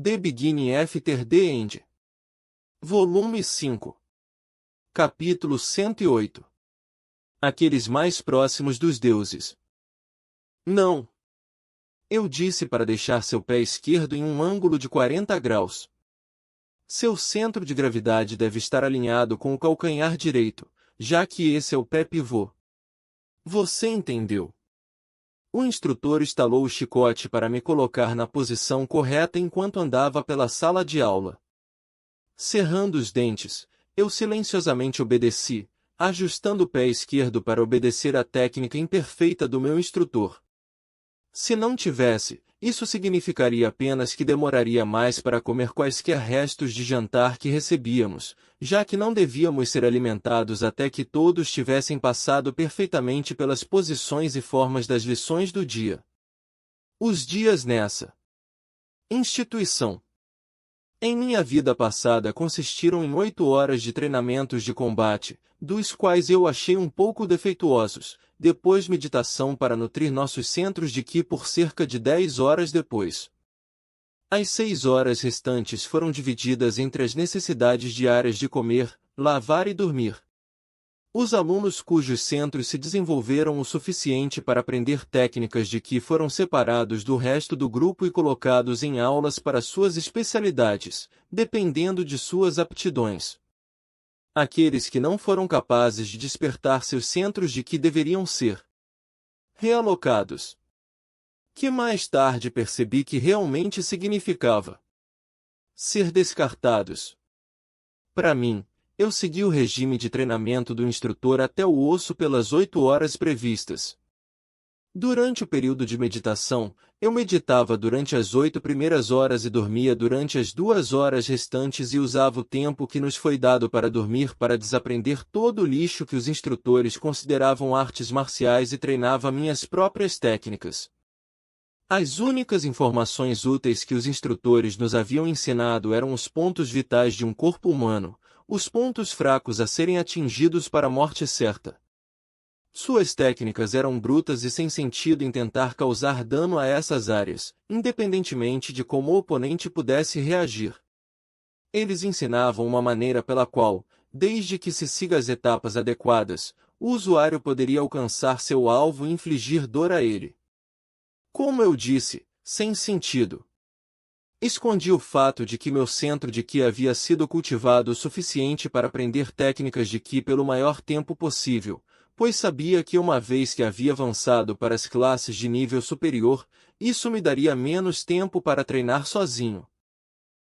The Beginning After the End. Volume 5. Capítulo 108. Aqueles mais próximos dos deuses. Não. Eu disse para deixar seu pé esquerdo em um ângulo de 40 graus. Seu centro de gravidade deve estar alinhado com o calcanhar direito, já que esse é o pé pivô. Você entendeu? O instrutor estalou o chicote para me colocar na posição correta enquanto andava pela sala de aula. Cerrando os dentes, eu silenciosamente obedeci, ajustando o pé esquerdo para obedecer à técnica imperfeita do meu instrutor. Se não tivesse, isso significaria apenas que demoraria mais para comer quaisquer restos de jantar que recebíamos, já que não devíamos ser alimentados até que todos tivessem passado perfeitamente pelas posições e formas das lições do dia. Os dias nessa instituição. Em minha vida passada consistiram em 8 horas de treinamentos de combate, dos quais eu achei um pouco defeituosos, depois meditação para nutrir nossos centros de Ki por cerca de 10 horas depois. As 6 horas restantes foram divididas entre as necessidades diárias de comer, lavar e dormir. Os alunos cujos centros se desenvolveram o suficiente para aprender técnicas de Ki foram separados do resto do grupo e colocados em aulas para suas especialidades, dependendo de suas aptidões. Aqueles que não foram capazes de despertar seus centros de Ki deveriam ser realocados. Que mais tarde percebi que realmente significava ser descartados. Para mim, eu segui o regime de treinamento do instrutor até o osso pelas 8 horas previstas. Durante o período de meditação, eu meditava durante as 8 primeiras horas e dormia durante as 2 horas restantes e usava o tempo que nos foi dado para dormir para desaprender todo o lixo que os instrutores consideravam artes marciais e treinava minhas próprias técnicas. As únicas informações úteis que os instrutores nos haviam ensinado eram os pontos vitais de um corpo humano, os pontos fracos a serem atingidos para a morte certa. Suas técnicas eram brutas e sem sentido em tentar causar dano a essas áreas, independentemente de como o oponente pudesse reagir. Eles ensinavam uma maneira pela qual, desde que se siga as etapas adequadas, o usuário poderia alcançar seu alvo e infligir dor a ele. Como eu disse, sem sentido. Escondi o fato de que meu centro de Ki havia sido cultivado o suficiente para aprender técnicas de Ki pelo maior tempo possível, pois sabia que uma vez que havia avançado para as classes de nível superior, isso me daria menos tempo para treinar sozinho.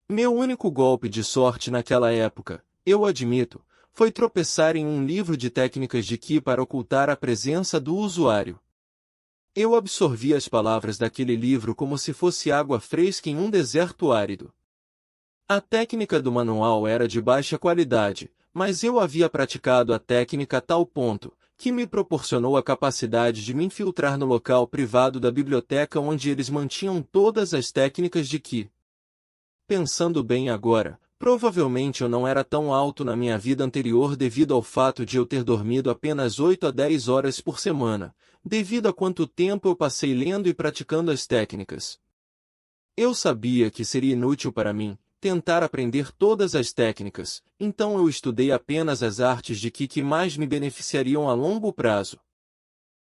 Meu único golpe de sorte naquela época, eu admito, foi tropeçar em um livro de técnicas de Ki para ocultar a presença do usuário. Eu absorvi as palavras daquele livro como se fosse água fresca em um deserto árido. A técnica do manual era de baixa qualidade, mas eu havia praticado a técnica a tal ponto, que me proporcionou a capacidade de me infiltrar no local privado da biblioteca onde eles mantinham todas as técnicas de Ki. Pensando bem agora, provavelmente eu não era tão alto na minha vida anterior devido ao fato de eu ter dormido apenas 8 a 10 horas por semana, devido a quanto tempo eu passei lendo e praticando as técnicas. Eu sabia que seria inútil para mim tentar aprender todas as técnicas, então eu estudei apenas as artes de Ki que mais me beneficiariam a longo prazo.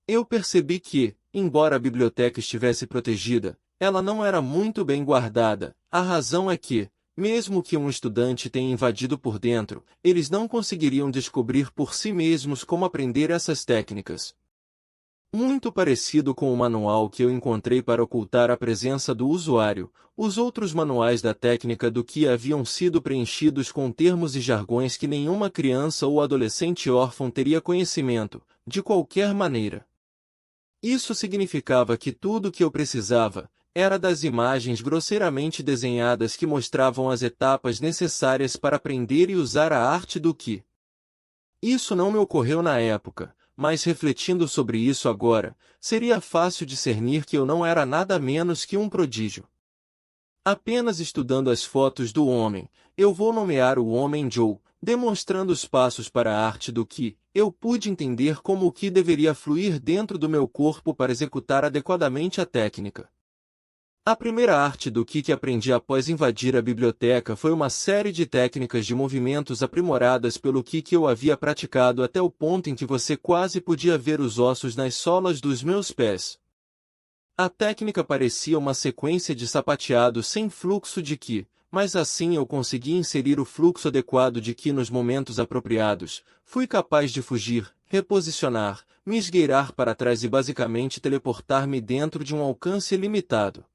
Eu percebi que, embora a biblioteca estivesse protegida, ela não era muito bem guardada. A razão é que, mesmo que um estudante tenha invadido por dentro, eles não conseguiriam descobrir por si mesmos como aprender essas técnicas. Muito parecido com o manual que eu encontrei para ocultar a presença do usuário, os outros manuais da técnica do Ki haviam sido preenchidos com termos e jargões que nenhuma criança ou adolescente órfão teria conhecimento, de qualquer maneira. Isso significava que tudo o que eu precisava era das imagens grosseiramente desenhadas que mostravam as etapas necessárias para aprender e usar a arte do Ki. Isso não me ocorreu na época, mas refletindo sobre isso agora, seria fácil discernir que eu não era nada menos que um prodígio. Apenas estudando as fotos do homem, eu vou nomear o Homem Joe, demonstrando os passos para a arte do Ki, eu pude entender como o Ki deveria fluir dentro do meu corpo para executar adequadamente a técnica. A primeira arte do que aprendi após invadir a biblioteca foi uma série de técnicas de movimentos aprimoradas pelo que eu havia praticado até o ponto em que você quase podia ver os ossos nas solas dos meus pés. A técnica parecia uma sequência de sapateado sem fluxo de Qi, mas assim eu consegui inserir o fluxo adequado de Qi nos momentos apropriados, fui capaz de fugir, reposicionar, me esgueirar para trás e basicamente teleportar-me dentro de um alcance limitado.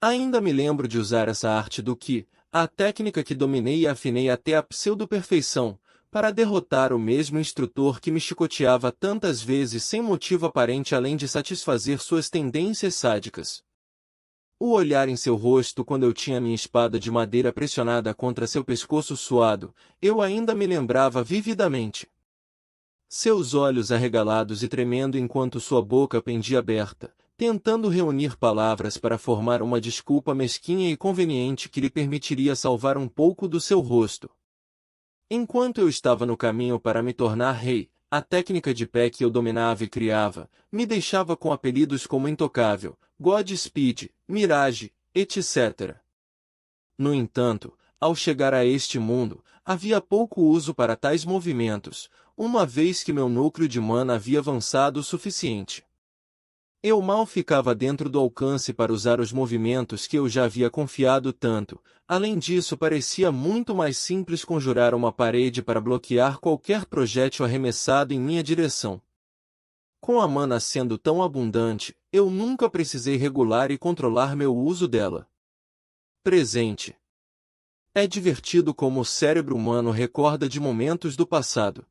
Ainda me lembro de usar essa arte do Qi, a técnica que dominei e afinei até a pseudo-perfeição, para derrotar o mesmo instrutor que me chicoteava tantas vezes sem motivo aparente além de satisfazer suas tendências sádicas. O olhar em seu rosto quando eu tinha minha espada de madeira pressionada contra seu pescoço suado, eu ainda me lembrava vividamente. Seus olhos arregalados e tremendo enquanto sua boca pendia aberta, tentando reunir palavras para formar uma desculpa mesquinha e conveniente que lhe permitiria salvar um pouco do seu rosto. Enquanto eu estava no caminho para me tornar rei, a técnica de pé que eu dominava e criava, me deixava com apelidos como Intocável, Godspeed, Mirage, etc. No entanto, ao chegar a este mundo, havia pouco uso para tais movimentos, uma vez que meu núcleo de mana havia avançado o suficiente. Eu mal ficava dentro do alcance para usar os movimentos que eu já havia confiado tanto. Além disso, parecia muito mais simples conjurar uma parede para bloquear qualquer projétil arremessado em minha direção. Com a mana sendo tão abundante, eu nunca precisei regular e controlar meu uso dela. Presente. É divertido como o cérebro humano recorda de momentos do passado.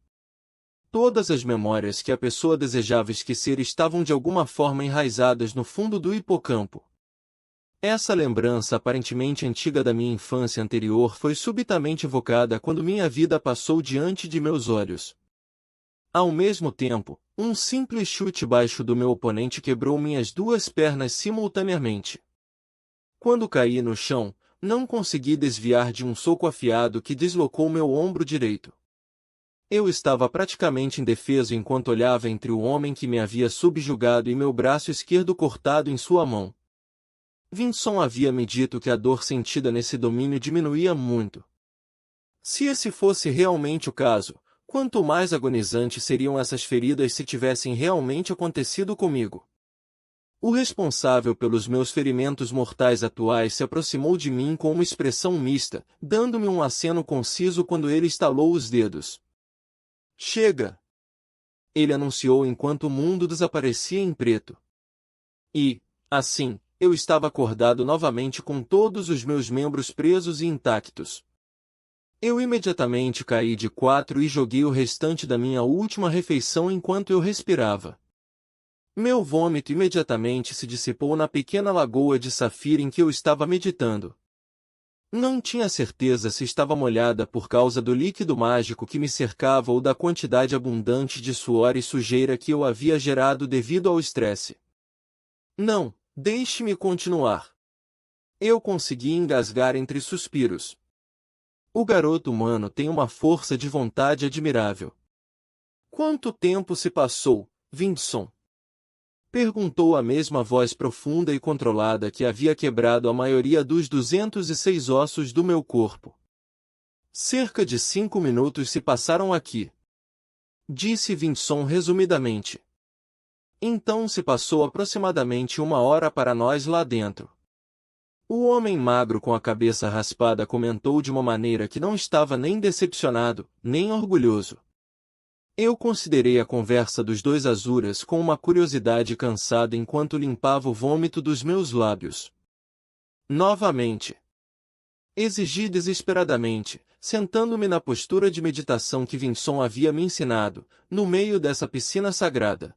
Todas as memórias que a pessoa desejava esquecer estavam de alguma forma enraizadas no fundo do hipocampo. Essa lembrança aparentemente antiga da minha infância anterior foi subitamente evocada quando minha vida passou diante de meus olhos. Ao mesmo tempo, um simples chute baixo do meu oponente quebrou minhas duas pernas simultaneamente. Quando caí no chão, não consegui desviar de um soco afiado que deslocou meu ombro direito. Eu estava praticamente indefeso enquanto olhava entre o homem que me havia subjugado e meu braço esquerdo cortado em sua mão. Vinson havia me dito que a dor sentida nesse domínio diminuía muito. Se esse fosse realmente o caso, quanto mais agonizantes seriam essas feridas se tivessem realmente acontecido comigo. O responsável pelos meus ferimentos mortais atuais se aproximou de mim com uma expressão mista, dando-me um aceno conciso quando ele estalou os dedos. Chega! Ele anunciou enquanto o mundo desaparecia em preto. E, assim, eu estava acordado novamente com todos os meus membros presos e intactos. Eu imediatamente caí de 4 e joguei o restante da minha última refeição enquanto eu respirava. Meu vômito imediatamente se dissipou na pequena lagoa de safira em que eu estava meditando. Não tinha certeza se estava molhada por causa do líquido mágico que me cercava ou da quantidade abundante de suor e sujeira que eu havia gerado devido ao estresse. Não, deixe-me continuar. Eu consegui engasgar entre suspiros. O garoto humano tem uma força de vontade admirável. Quanto tempo se passou, Vinson? Perguntou a mesma voz profunda e controlada que havia quebrado a maioria dos 206 ossos do meu corpo. Cerca de 5 minutos se passaram aqui. Disse Vinson resumidamente. Então se passou aproximadamente 1 hora para nós lá dentro. O homem magro com a cabeça raspada comentou de uma maneira que não estava nem decepcionado, nem orgulhoso. Eu considerei a conversa dos dois Azuras com uma curiosidade cansada enquanto limpava o vômito dos meus lábios. Novamente. Exigi desesperadamente, sentando-me na postura de meditação que Vinson havia me ensinado, no meio dessa piscina sagrada.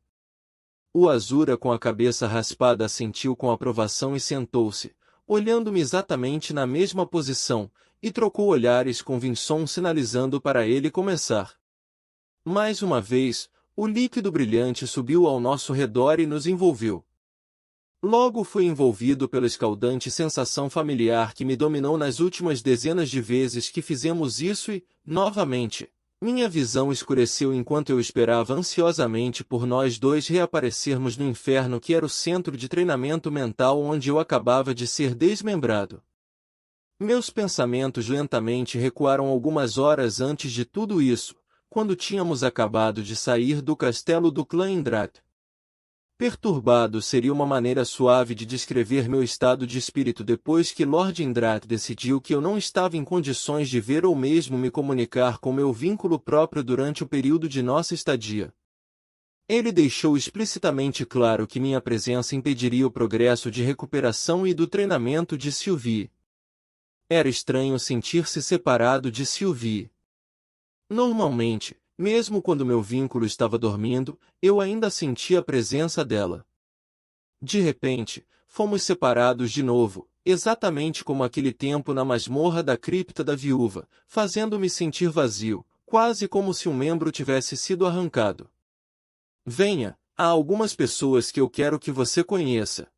O Azura com a cabeça raspada assentiu com aprovação e sentou-se, olhando-me exatamente na mesma posição, e trocou olhares com Vinson sinalizando para ele começar. Mais uma vez, o líquido brilhante subiu ao nosso redor e nos envolveu. Logo fui envolvido pela escaldante sensação familiar que me dominou nas últimas dezenas de vezes que fizemos isso e, novamente, Minha visão escureceu enquanto eu esperava ansiosamente por nós dois reaparecermos no inferno que era o centro de treinamento mental onde eu acabava de ser desmembrado. Meus pensamentos lentamente recuaram algumas horas antes de tudo isso, quando tínhamos acabado de sair do castelo do clã Indrat. Perturbado seria uma maneira suave de descrever meu estado de espírito depois que Lord Indrat decidiu que eu não estava em condições de ver ou mesmo me comunicar com meu vínculo próprio durante o período de nossa estadia. Ele deixou explicitamente claro que minha presença impediria o progresso de recuperação e do treinamento de Sylvie. Era estranho sentir-se separado de Sylvie. Normalmente, mesmo quando meu vínculo estava dormindo, eu ainda sentia a presença dela. De repente, fomos separados de novo, exatamente como aquele tempo na masmorra da cripta da viúva, fazendo-me sentir vazio, quase como se um membro tivesse sido arrancado. Venha, há algumas pessoas que eu quero que você conheça.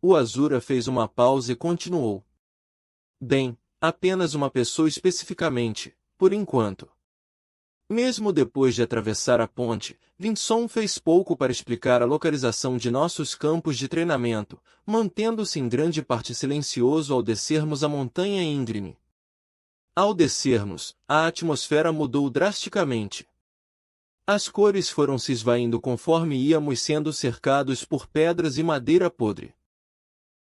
O Azura fez uma pausa e continuou. Bem, apenas uma pessoa especificamente, por enquanto. Mesmo depois de atravessar a ponte, Vinson fez pouco para explicar a localização de nossos campos de treinamento, mantendo-se em grande parte silencioso ao descermos a montanha íngreme. Ao descermos, a atmosfera mudou drasticamente. As cores foram se esvaindo conforme íamos sendo cercados por pedras e madeira podre.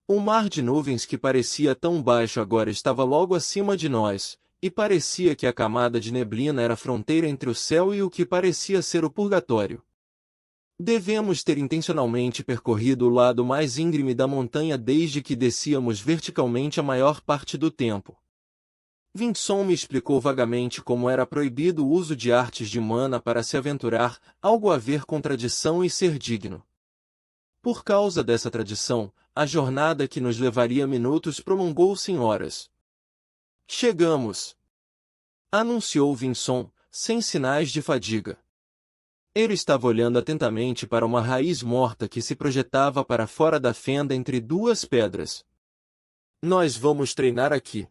O mar de nuvens que parecia tão baixo agora estava logo acima de nós, e parecia que a camada de neblina era a fronteira entre o céu e o que parecia ser o purgatório. Devemos ter intencionalmente percorrido o lado mais íngreme da montanha desde que descíamos verticalmente a maior parte do tempo. Vinson me explicou vagamente como era proibido o uso de artes de mana para se aventurar, algo a ver com tradição e ser digno. Por causa dessa tradição, a jornada que nos levaria minutos prolongou-se em horas. Chegamos! Anunciou Vinson, sem sinais de fadiga. Ele estava olhando atentamente para uma raiz morta que se projetava para fora da fenda entre duas pedras. Nós vamos treinar aqui.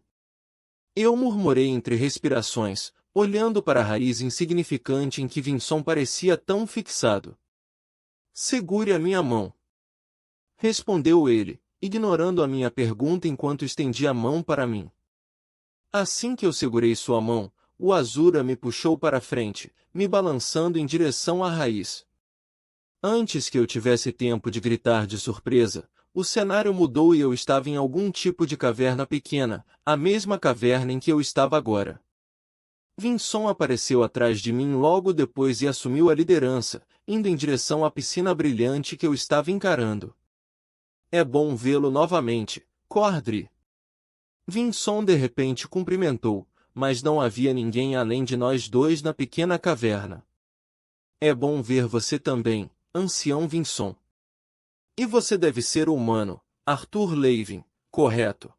Eu murmurei entre respirações, olhando para a raiz insignificante em que Vinson parecia tão fixado. Segure a minha mão. Respondeu ele, ignorando a minha pergunta enquanto estendia a mão para mim. Assim que eu segurei sua mão, o Azura me puxou para frente, me balançando em direção à raiz. Antes que eu tivesse tempo de gritar de surpresa, o cenário mudou e eu estava em algum tipo de caverna pequena, a mesma caverna em que eu estava agora. Vinson apareceu atrás de mim logo depois e assumiu a liderança, indo em direção à piscina brilhante que eu estava encarando. É bom vê-lo novamente, Cordry. Vinson de repente cumprimentou, mas não havia ninguém além de nós dois na pequena caverna. É bom ver você também, ancião Vinson. E você deve ser o humano, Arthur Levin, correto?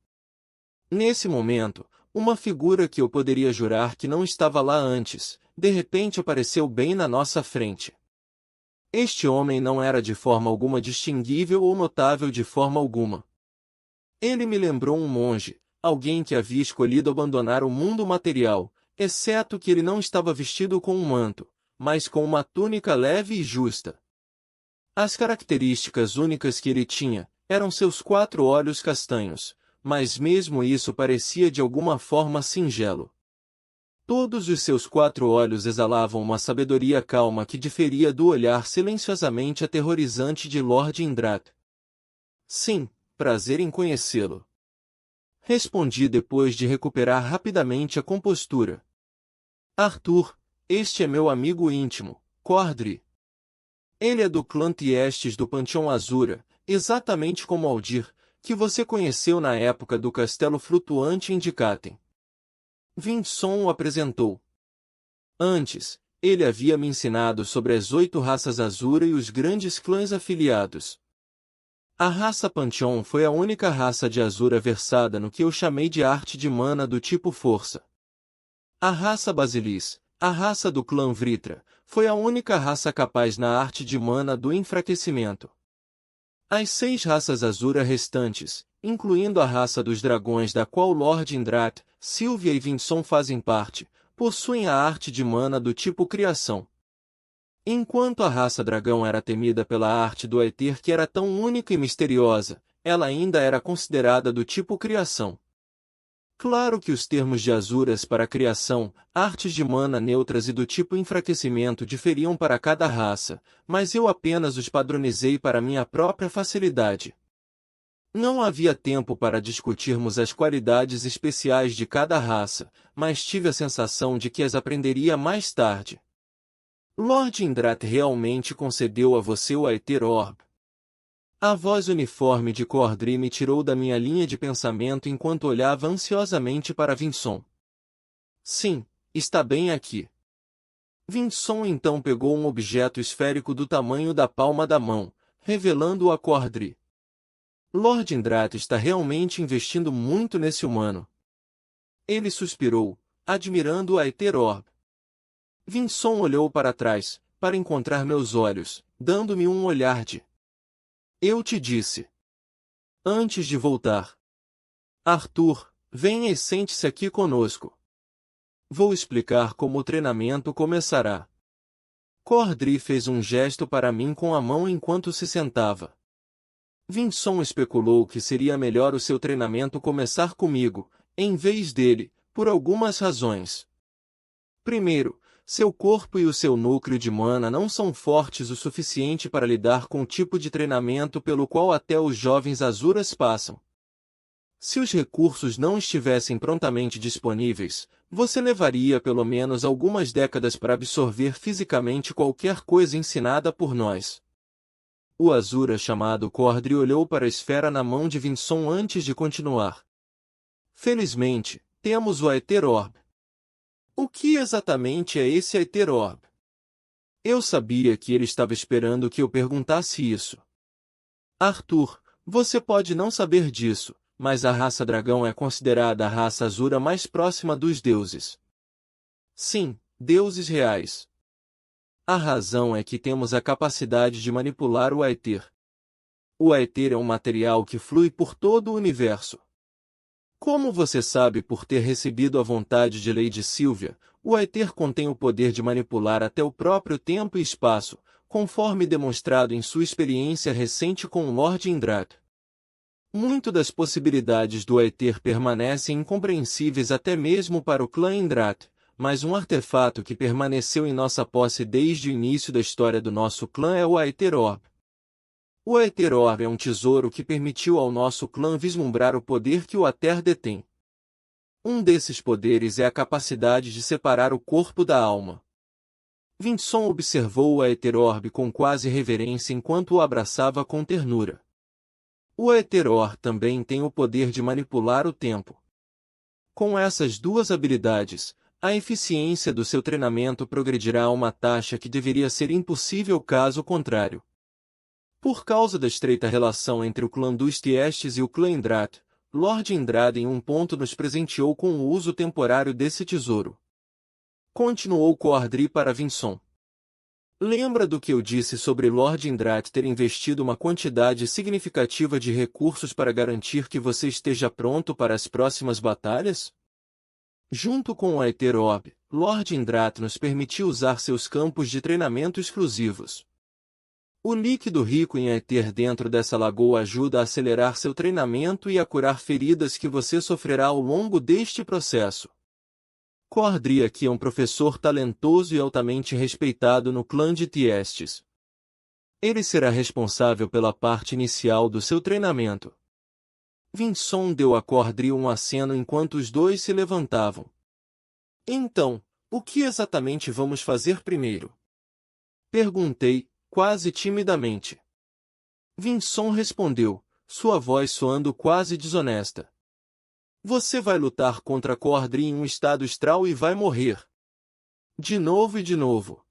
Nesse momento, uma figura que eu poderia jurar que não estava lá antes, de repente apareceu bem na nossa frente. Este homem não era de forma alguma distinguível ou notável de forma alguma. Ele me lembrou um monge, alguém que havia escolhido abandonar o mundo material, exceto que ele não estava vestido com um manto, mas com uma túnica leve e justa. As características únicas que ele tinha eram seus 4 olhos castanhos, mas mesmo isso parecia de alguma forma singelo. Todos os seus 4 olhos exalavam uma sabedoria calma que diferia do olhar silenciosamente aterrorizante de Lord Indrat. Sim, prazer em conhecê-lo. Respondi depois de recuperar rapidamente a compostura. Arthur, este é meu amigo íntimo, Cordry. Ele é do clã Tiestes do Panteão Azura, exatamente como Aldir, que você conheceu na época do castelo flutuante em Dikaten. Vinson o apresentou. Antes, ele havia me ensinado sobre as 8 raças Azura e os grandes clãs afiliados. A raça Pantheon foi a única raça de Azura versada no que eu chamei de arte de mana do tipo força. A raça Basilis, a raça do clã Vritra, foi a única raça capaz na arte de mana do enfraquecimento. As 6 raças Azura restantes, incluindo a raça dos dragões da qual Lord Indrat, Sylvia e Vinson fazem parte, possuem a arte de mana do tipo criação. Enquanto a raça dragão era temida pela arte do Aether que era tão única e misteriosa, ela ainda era considerada do tipo criação. Claro que os termos de Azuras para criação, artes de mana neutras e do tipo enfraquecimento diferiam para cada raça, mas eu apenas os padronizei para minha própria facilidade. Não havia tempo para discutirmos as qualidades especiais de cada raça, mas tive a sensação de que as aprenderia mais tarde. Lord Indrat realmente concedeu a você o Aether Orb. A voz uniforme de Cordry me tirou da minha linha de pensamento enquanto olhava ansiosamente para Vinson. Sim, está bem aqui. Vinson então pegou um objeto esférico do tamanho da palma da mão, revelando-o a Cordry. Lord Indrat está realmente investindo muito nesse humano. Ele suspirou, admirando o Aether Orb. Vinson olhou para trás, para encontrar meus olhos, dando-me um olhar de... Eu te disse. Antes de voltar. Arthur, venha e sente-se aqui conosco. Vou explicar como o treinamento começará. Cordry fez um gesto para mim com a mão enquanto se sentava. Vinson especulou que seria melhor o seu treinamento começar comigo, em vez dele, por algumas razões. Primeiro, seu corpo e o seu núcleo de mana não são fortes o suficiente para lidar com o tipo de treinamento pelo qual até os jovens Azuras passam. Se os recursos não estivessem prontamente disponíveis, você levaria pelo menos algumas décadas para absorver fisicamente qualquer coisa ensinada por nós. O Azura chamado Cordry olhou para a esfera na mão de Vinson antes de continuar. Felizmente, temos o Aether Orb. O que exatamente é esse Aether Orb? Eu sabia que ele estava esperando que eu perguntasse isso. Arthur, você pode não saber disso, mas a raça dragão é considerada a raça Azura mais próxima dos deuses. Sim, deuses reais. A razão é que temos a capacidade de manipular o Aether. O Aether é um material que flui por todo o universo. Como você sabe por ter recebido a vontade de Lady Sylvia, o Aether contém o poder de manipular até o próprio tempo e espaço, conforme demonstrado em sua experiência recente com o Lord Indrat. Muito das possibilidades do Aether permanecem incompreensíveis até mesmo para o clã Indrat, mas um artefato que permaneceu em nossa posse desde o início da história do nosso clã é o Aether Orb. O Aether Orb é um tesouro que permitiu ao nosso clã vislumbrar o poder que o Aether detém. Um desses poderes é a capacidade de separar o corpo da alma. Vinson observou o Aether Orb com quase reverência enquanto o abraçava com ternura. O Aether Orb também tem o poder de manipular o tempo. Com essas duas habilidades, a eficiência do seu treinamento progredirá a uma taxa que deveria ser impossível caso contrário. Por causa da estreita relação entre o clã dos Tiestes e o clã Indrat, Lord Indrat em um ponto nos presenteou com o uso temporário desse tesouro. Continuou Cordry para Vinson. Lembra do que eu disse sobre Lord Indrat ter investido uma quantidade significativa de recursos para garantir que você esteja pronto para as próximas batalhas? Junto com o Aether Orb, Lord Indrat nos permitiu usar seus campos de treinamento exclusivos. O líquido rico em Aether dentro dessa lagoa ajuda a acelerar seu treinamento e a curar feridas que você sofrerá ao longo deste processo. Cordry aqui é um professor talentoso e altamente respeitado no clã de Tiestes. Ele será responsável pela parte inicial do seu treinamento. Vinson deu a Cordry um aceno enquanto os dois se levantavam. Então, o que exatamente vamos fazer primeiro? Perguntei, quase timidamente. Vinson respondeu, sua voz soando quase desonesta. Você vai lutar contra Cordry em um estado astral e vai morrer. De novo e de novo.